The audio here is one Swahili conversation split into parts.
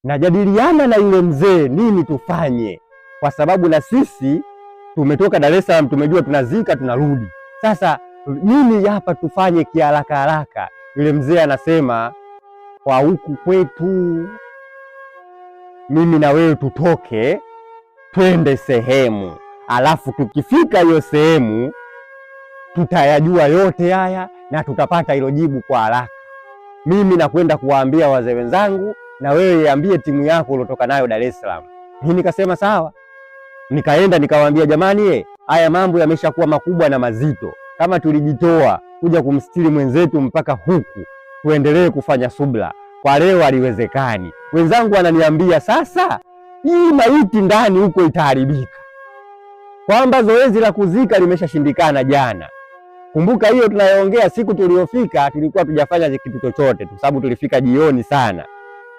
najadiliana na yule mzee nini tufanye, kwa sababu na sisi tumetoka Dar es Salaam, tumejua tunazika tunarudi. Sasa nini hapa tufanye kiharaka haraka? Yule mzee anasema kwa huku kwetu mimi na wewe tutoke twende sehemu, alafu tukifika hiyo sehemu tutayajua yote haya na tutapata hilo jibu kwa haraka. Mimi nakwenda kuwaambia wazee wenzangu na wewe iambie timu yako ulotoka nayo Dar es Salaam. Mimi nikasema sawa. Nikaenda nikawaambia, jamani, haya mambo yameshakuwa makubwa na mazito. Kama tulijitoa kuja kumstiri mwenzetu mpaka huku, tuendelee kufanya subra. Kwa leo haliwezekani. Wenzangu wananiambia sasa hii maiti ndani huko itaharibika, kwamba zoezi la kuzika limeshashindikana jana. Kumbuka hiyo tunayoongea, siku tuliyofika tulikuwa tujafanya kitu chochote tu, sababu tulifika jioni sana.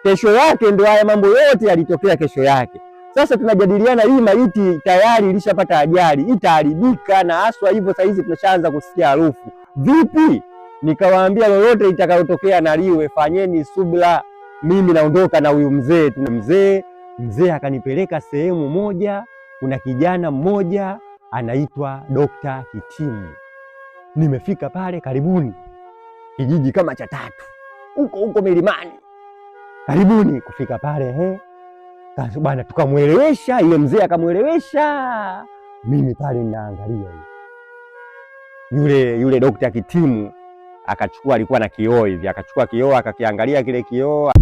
Kesho yake ndio haya mambo yote yalitokea kesho yake. Sasa tunajadiliana hii maiti tayari ilishapata ajali, itaharibika na haswa hivyo sasa hizi tunashaanza kusikia harufu. Vipi? Nikawaambia lolote litakalotokea na liwe, fanyeni subra. Mimi naondoka na huyu mzee. Mzee akanipeleka sehemu moja, kuna kijana mmoja anaitwa Dr. Kitimu. Nimefika pale karibuni, kijiji kama cha 3 huko milimani. Karibuni kufika pale bwana, tukamwelewesha, yule mzee akamwelewesha. Mimi pale ninaangalia yule Dr. Kitimu akachukua, alikuwa na kioo hivi, akachukua kioo akakiangalia kile kioo.